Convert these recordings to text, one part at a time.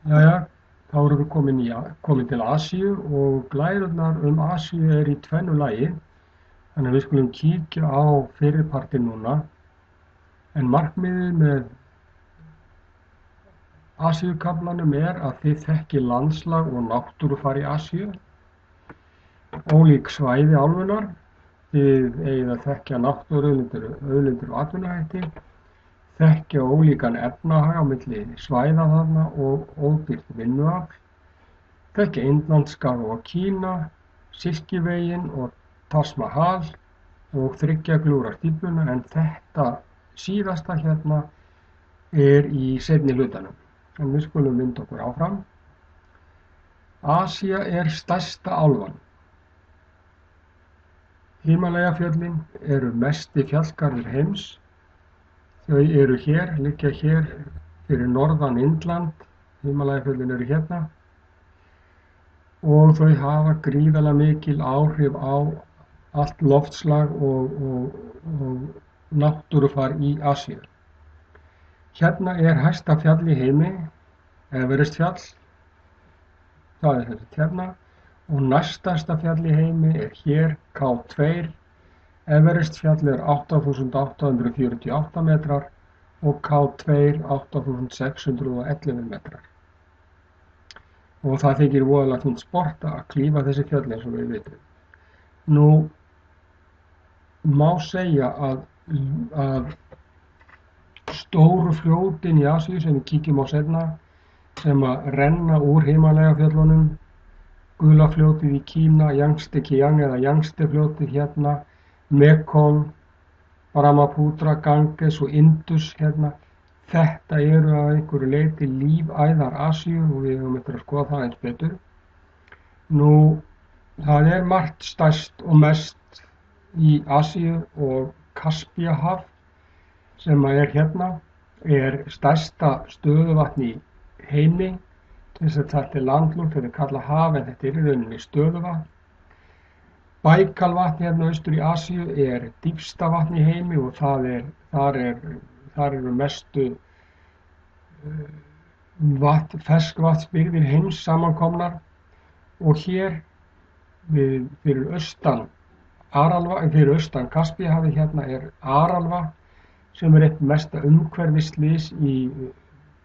Jæja, þá erum við komin til Asíu og glærurnar Asíu í tvennu lagi. Þannig að við skulum kíkja á fyrripartinn núna. En markmiðið með Asíukaflanum að þið þekkið landslag og náttúrufar í Asíu. Ólík svæði álfunnar. Þið eigið að þekkja náttúruauðlindir og atvinnuhætti. Þekkja ólíkan efnahag á milli svæða þarna og ódýrt vinnuafl. Þekkja Indlandsskag og Kína, Silkiveginn og Taj Mahal og 3 gljúfra stífluna, en þetta síðasta hérna í seinni hlutanum. En við skulum vinda okkur áfram. Asía stærsta álfan. Himalajafjöllin eru mesti fjallgarður heims. Þau eru liggja hér fyrir norðan Indland, Himalajafjöllin eru hérna, og þau hafa gríðarlega mikil áhrif á allt loftslag og náttúrufar í Asíu. Hérna hæsta fjall í heimi, Everestfjall, það þetta hérna, og næststærsta fjall í heimi hér, K2. Everestfjall 8.848 metrar og K2 8.611 metrar. Og það þykir voðalega fínt sport að klífa þessi fjöll eins og við vitum. Nú má segja að stóru fljótin í Asíu sem við kíkjum á seinna, sem að renna úr Himalajafjöllunum, Gulafljótið í Kína, Yangtze-Kiang eða Yangtze-fljótið hérna, Mekong, Brahmaputra, Ganges og Indus hérna. Þetta eru að einhverju leyti lífæðar Asíu og við höfum eftir að skoða það eins betur. Nú, það margt stærst og mest í Asíu og Kaspíahaf sem hérna stærsta stöðuvatn í heimi. Þetta er landlukt, þetta kallað haf, en þetta í rauninni stöðuvatn. Baikalvatn hérna austur í Asíu dýpsta vatn í heimi og þar eru mestu ferskvatnsbirgðir heims samankomnar, og hér fyrir austan Kaspíahafi hérna Aralva, sem eitt mesta umhverfisslys í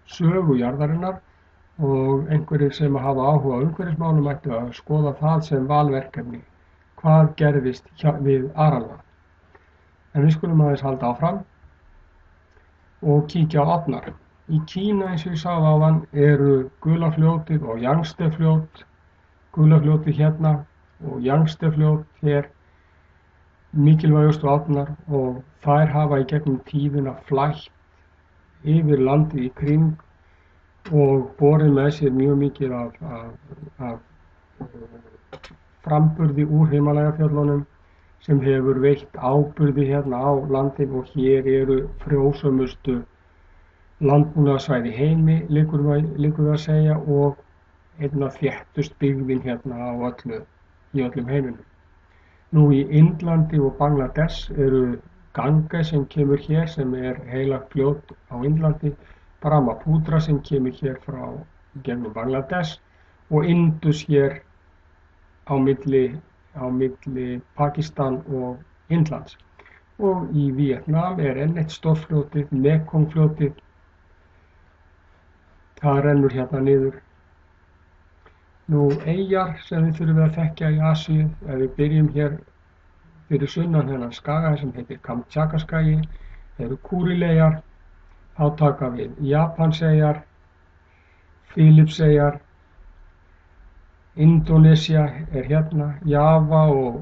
sögu jarðarinnar, og einhverjir sem hafa áhuga á umhverfismálum ættu að skoða það sem valverkefni. Hvað gerðist við Aralva? En við skulum aðeins halda áfram og kíkja á árnar. Í Kína, eins og ég sagði áðan, eru Gulafljótið og Yangtze-fljót. Gulafljótið hérna og Yangtze-fljót hér mikilvægustu árnar, og þær hafa í gegnum tíðina flætt yfir landið í kring og borið með sér mjög mikið af framburði úr Himalajafjöllunum sem hefur veitt áburði hérna á landin, og hér eru frjósömustu landbúnaðarsvæði í heimi, liggur við að segja, og einna þéttust byggðin hérna í öllum heiminum. Nú í Indlandi og Bangladesh eru Ganges sem kemur hér, sem heilagt fljót á Indlandi, Brahmaputra sem kemur hér frá gegnum Bangladesh, og Indus hér á milli Pakistan og Indlands. Og í Víetnam enn eitt stórfljótið, Mekongfljótið. Það rennur hérna niður. Nú, eyjar sem við þurfum að þekkja í Asíu, ef við byrjum hér fyrir sunnan þennan skaga sem heitir Kamtjatkaskagi, eru Kúrileyjar, þá taka við Japanseyjar, Filippseyjar, Indónesía hérna, Java og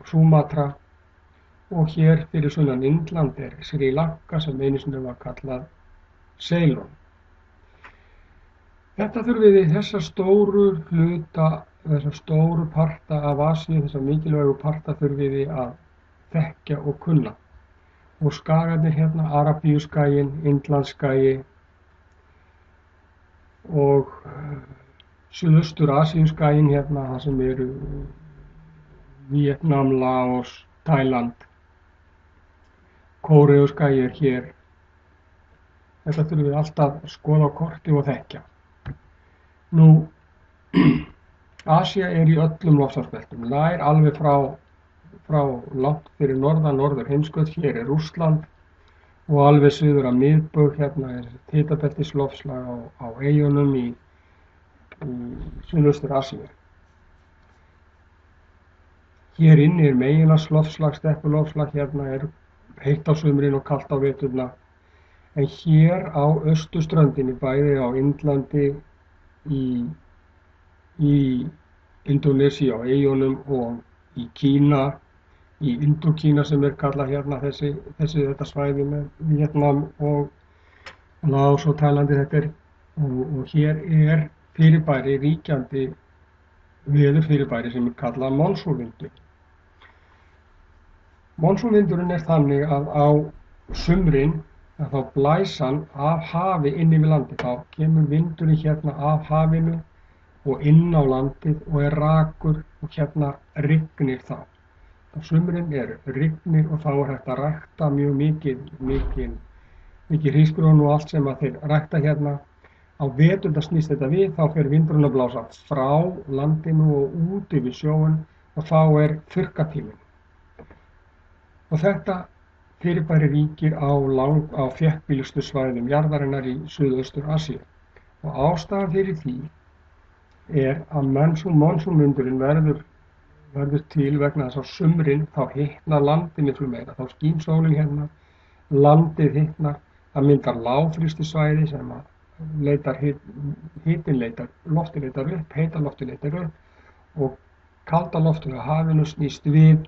Sumatra, og hér fyrir sunnan Indland Sri Lanka sem einu sinni var kallað Ceylon. Þetta þurfum við þessa stóru parta af Asíu, þessa mikilvægu parta þurfum við að þekkja og kunna. Og skagarnir hérna, Arabíuskaginn, Indlandsskagi og Suðaustur-Asíuskaginn hérna, það sem eru Víetnam, Laos, Tæland, Kóreuskagi hér. Þetta þurfum við alltaf að skoða á korti og þekkja. Nú, Asía í öllum loftslagsbeltum, nær alveg frá langt fyrir norður heimskaut, hér Rússland og alveg suður að miðbaug, hérna hitabeltisloftslag á eyjunum í suðaustur Asíu. Hér inni meginlandsloftslag, steppuloftslag, hérna heitt á sumrin og kalt á veturna. En hér á austurströndinni, bæði á Indlandi, í Indónesíu á eyjunum og í Kína, í Indókína sem kallað hérna þetta svæði með Víetnam og Laos og Tælandi, og hér fyrirbæri, ríkjandi veðurfyrirbæri sem kallað monsúnvindur. Monsúnvindurinn þannig að á sumrin að þá blæs hann af hafi inn yfir landið. Þá kemur vindurinn hérna af hafinu og inn á landið og rakur og hérna rignir þá. Á sumrin rignir og þá hægt að rækta mjög mikið hrísgrjón og allt sem að þeir rækta hérna. Á veturna snýst þetta við, þá fer vindurinn að blása frá landinu og út yfir sjóinn og þá þurrkatíminn. Og þetta fyrirbæri ríkir á þéttbýlustu svæðum jarðarinnar í suðaustur Asíu. Og ástæðan fyrir því að monsúnvindurinn verður til vegna þess að á sumrin þá hitnar landið miklu meira. Þá skín sólin hérna, landið hitnar, það myndar lágþrýstisvæði sem að loftið leitar upp, heita loftið leitar upp og kalda loftið á hafinu snýst við,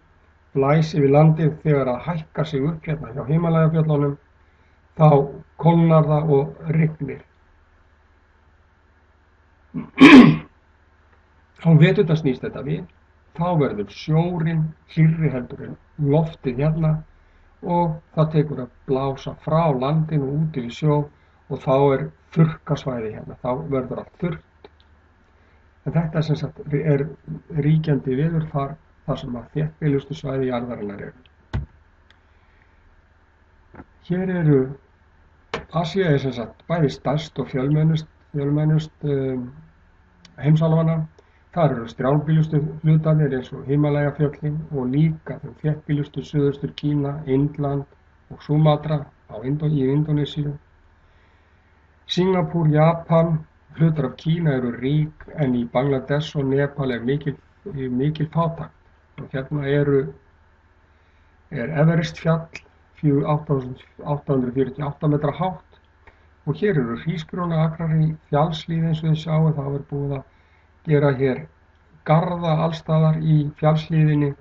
blæs yfir landið þegar það hækkar sig upp hérna hjá Himalajafjöllunum, þá kólnar það og rignir. Á veturna snýst þetta við, þá verður sjórinn hlýrri heldur en loftið hérna og það tekur að blása frá landinu út yfir sjó og þá þurrkasvæði hérna, þá verður allt þurrt. En þetta sem sagt ríkjandi veðurfar þar sem að þéttbýlustu svæði jarðarinnar eru. Hér Asía sem sagt bæði stærst og fjölmennust heimsálfanna. Þar strjálbýlustu hlutarnir eins og Himalajafjöllin og líka þeim þéttbýlustu suðaustur Kína, Indland og Sumatra í Indónesíu. Singapúr, Japan, hlutar af Kína eru rík en í Bangladesh og Nepal mikil fátækt. Og hérna Everest fjall 848 metra hátt og hér eru hrísgrjónaakrar í fjallshlíð eins og þið sjáu. Það búið að gera hér garða allstaðar í fjallshlíðinni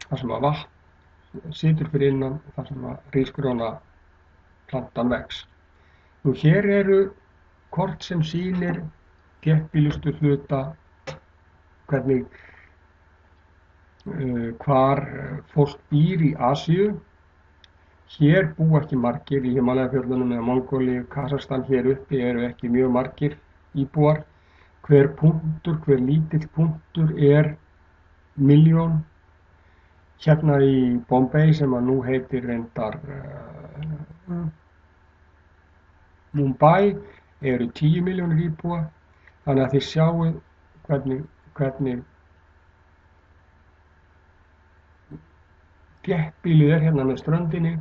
þar sem að vatn situr fyrir innan þar sem að hrísgrjónaplantan vex. Nú hér kort sem sýnir þéttbýlustu hluta, hvar fólk býr í Asíu. Hér búa ekki margir í Himalajafjöllunum eða Mongólíu, Kasakstan, hér uppi ekki mjög margir íbúar. Hver lítill punktur milljón. Hérna í Bombay sem að nú heitir reyndar Mumbai 10 milljónir íbúa. Þannig að þið sjáu hvernig þéttbýlið hérna með ströndinni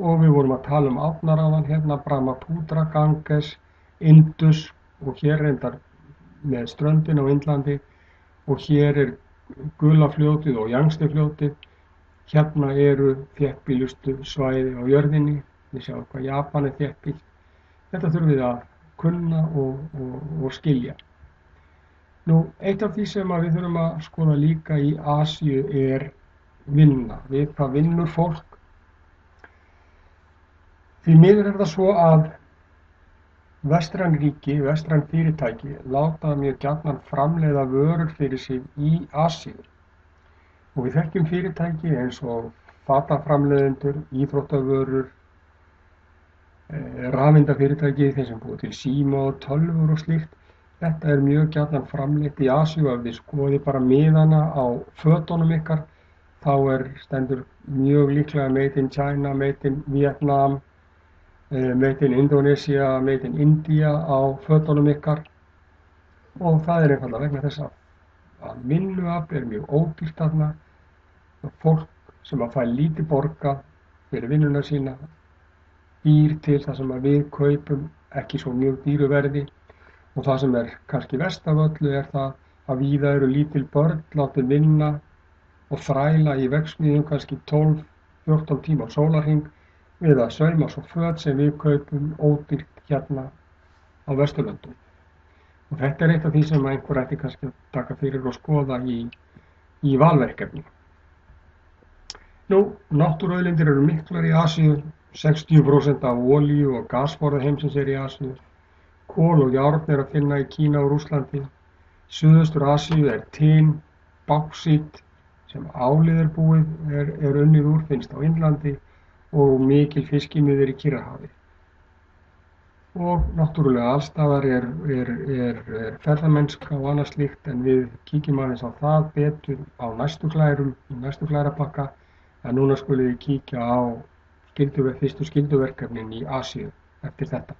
og við vorum að tala árnar áðan hérna, Brahmaputra, Ganges, Indus og hér reyndar með ströndin á Indlandi og hér Gulafljótið og Yangtze-fljótið. Hérna þéttbýlustu svæði á jörðinni. Við sjáum hvað Japan þéttbýlt. Þetta þurfum við að kunna og skilja. Nú, eitt af því sem við þurfum að skoða líka í Asíu vinna. Við hvað vinnur fólk. Því miður það svo að vestræn ríki, vestræn fyrirtæki láta mjög gjarnan framleiða vörur fyrir sig í Asíu. Og við þekkjum fyrirtæki eins og fataframleiðendur, íþróttavörur, rafeindafyrirtæki, þeir sem búa til síma og tölvur og slíkt. Þetta mjög gjarnan framleitt í Asíu. Ef þið skoðið bara miðana á fötunum ykkar, þá stendur mjög líklega Made in China, Made in Vietnam, Made in Indonesia, Made in India á fötunum ykkar. og það einfaldlega vegna þess að vinnuafl mjög ódýrt þarna og fólk sem fær lítið borgað fyrir vinnuna sína býr til það sem við kaupum ekki svo mjög dýru verði og það sem kannski verst af öllu það að víða eru lítil börn látin vinna og þræla í verksmiðjum kannski 12-14 tíma á sólarhring við að sauma svo föt sem við kaupum ódýrt hérna á Vesturlöndum. Og þetta eitt af því sem einhver ætti kannski að taka fyrir og skoða í valverkefni. Nú, náttúruauðlindir eru miklar í Asíu, 60% af olíu og gasforða heimsins í Asíu. Kol og járn að finna í Kína og Rússlandi. Suðaustur Asíu tin, báxít sem álið búið unnið úr, finnst á Indlandi og mikil fiskimiðir í Kyrrahafi. Og náttúrulega allstaðar ferðamennska og annað slíkt en við kíkjum aðeins á það betur á næstu glærum, í næstu glærapakka en núna skulum við kíkja á fyrstu skylduverkefnin í Asíu eftir þetta.